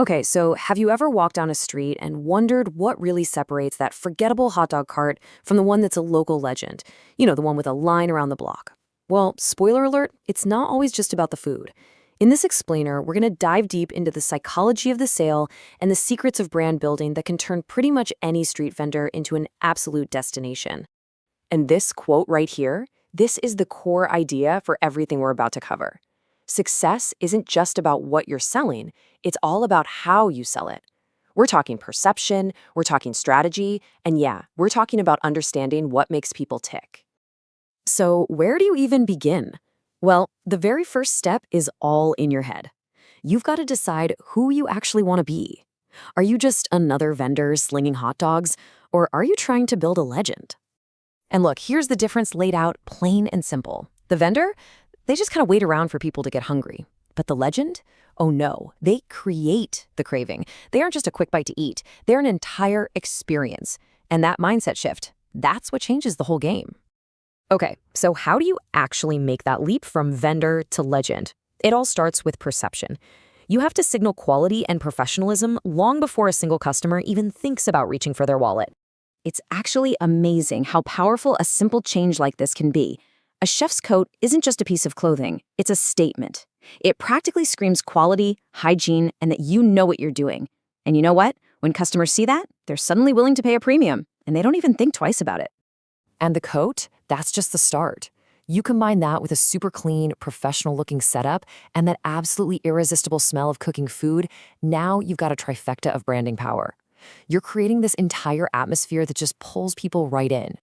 Okay, so have you ever walked down a street and wondered what really separates that forgettable hot dog cart from the one that's a local legend? The one with a line around the block. Well, spoiler alert, it's not always just about the food. In this explainer, we're going to dive deep into the psychology of the sale and the secrets of brand building that can turn pretty much any street vendor into an absolute destination. And this quote right here, this is the core idea for everything we're about to cover. Success isn't just about what you're selling, it's all about how you sell it. We're talking perception, we're talking strategy, and yeah, we're talking about understanding what makes people tick. So, where do you even begin? Well, the very first step is all in your head. You've got to decide who you actually want to be. Are you just another vendor slinging hot dogs, or are you trying to build a legend? And look, here's the difference laid out plain and simple. The vendor, they just kind of wait around for people to get hungry. But the legend? Oh no, they create the craving. They aren't just a quick bite to eat. They're an entire experience. And that mindset shift, that's what changes the whole game. Okay, so how do you actually make that leap from vendor to legend? It all starts with perception. You have to signal quality and professionalism long before a single customer even thinks about reaching for their wallet. It's actually amazing how powerful a simple change like this can be. A chef's coat isn't just a piece of clothing, it's a statement. It practically screams quality, hygiene, and that you know what you're doing. And you know what? When customers see that, they're suddenly willing to pay a premium, and they don't even think twice about it. And the coat, that's just the start. You combine that with a super clean, professional-looking setup and that absolutely irresistible smell of cooking food, now you've got a trifecta of branding power. You're creating this entire atmosphere that just pulls people right in.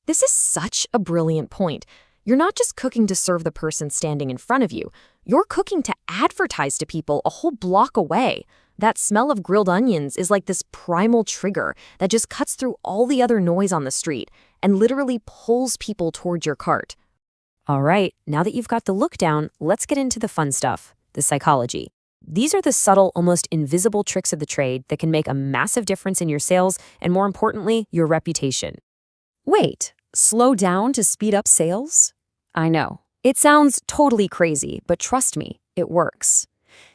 This is such a brilliant point. You're not just cooking to serve the person standing in front of you. You're cooking to advertise to people a whole block away. That smell of grilled onions is like this primal trigger that just cuts through all the other noise on the street and literally pulls people towards your cart. All right, now that you've got the look down, let's get into the fun stuff, the psychology. These are the subtle, almost invisible tricks of the trade that can make a massive difference in your sales and, more importantly, your reputation. Wait, slow down to speed up sales? I know. It sounds totally crazy, but trust me, it works.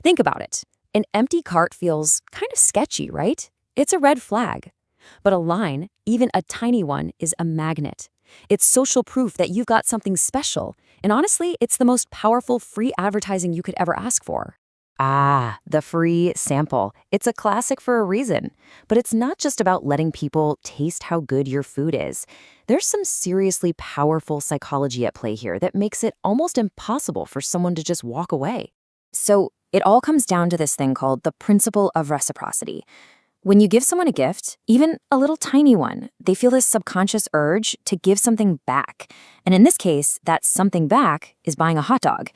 Think about it. An empty cart feels kind of sketchy, right? It's a red flag. But a line, even a tiny one, is a magnet. It's social proof that you've got something special. And honestly, it's the most powerful free advertising you could ever ask for. Ah, the free sample. It's a classic for a reason. But it's not just about letting people taste how good your food is. There's some seriously powerful psychology at play here that makes it almost impossible for someone to just walk away. So it all comes down to this thing called the principle of reciprocity. When you give someone a gift, even a little tiny one, they feel this subconscious urge to give something back. And in this case, that something back is buying a hot dog.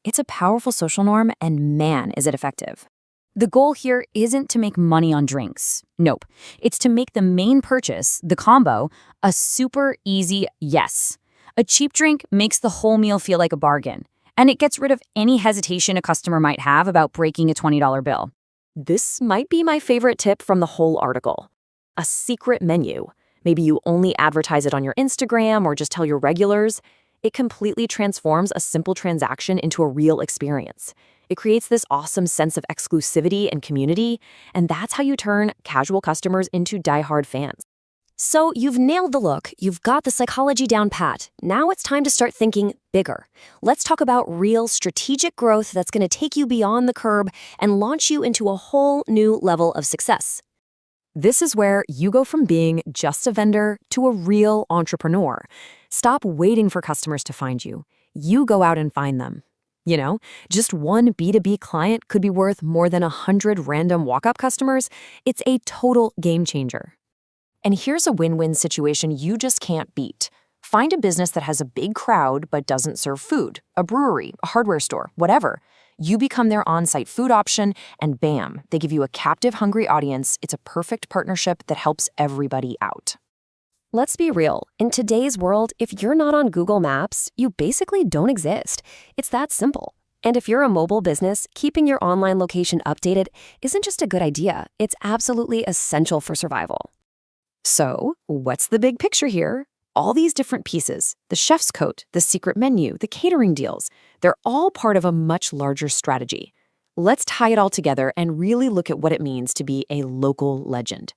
It's a powerful social norm, and man, is it effective. The goal here isn't to make money on drinks. Nope. It's to make the main purchase, the combo, a super easy yes. A cheap drink makes the whole meal feel like a bargain, and it gets rid of any hesitation a customer might have about breaking a $20 bill. This might be my favorite tip from the whole article. A secret menu. Maybe you only advertise it on your Instagram or just tell your regulars. It completely transforms a simple transaction into a real experience. It creates this awesome sense of exclusivity and community, and that's how you turn casual customers into diehard fans. So you've nailed the look, you've got the psychology down pat. Now it's time to start thinking bigger. Let's talk about real strategic growth that's going to take you beyond the curb and launch you into a whole new level of success. This is where you go from being just a vendor to a real entrepreneur. Stop waiting for customers to find you. You go out and find them. Just one B2B client could be worth more than 100 random walk-up customers. It's a total game changer. And here's a win-win situation you just can't beat. Find a business that has a big crowd but doesn't serve food, a brewery, a hardware store, whatever. You become their on-site food option, and bam, they give you a captive, hungry audience. It's a perfect partnership that helps everybody out. Let's be real. In today's world, if you're not on Google Maps, you basically don't exist. It's that simple. And if you're a mobile business, keeping your online location updated isn't just a good idea. It's absolutely essential for survival. So, what's the big picture here? All these different pieces, the chef's coat, the secret menu, the catering deals, they're all part of a much larger strategy. Let's tie it all together and really look at what it means to be a local legend.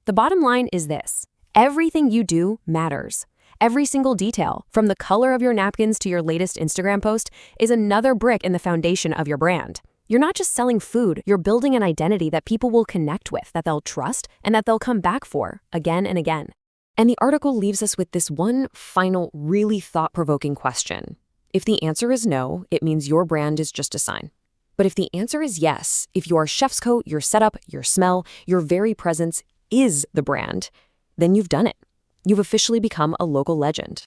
The bottom line is this: everything you do matters. Every single detail, from the color of your napkins to your latest Instagram post, is another brick in the foundation of your brand. You're not just selling food, you're building an identity that people will connect with, that they'll trust, and that they'll come back for again and again. And the article leaves us with this one final, really thought-provoking question. If the answer is no, it means your brand is just a sign. But if the answer is yes, if your chef's coat, your setup, your smell, your very presence is the brand, then you've done it. You've officially become a local legend.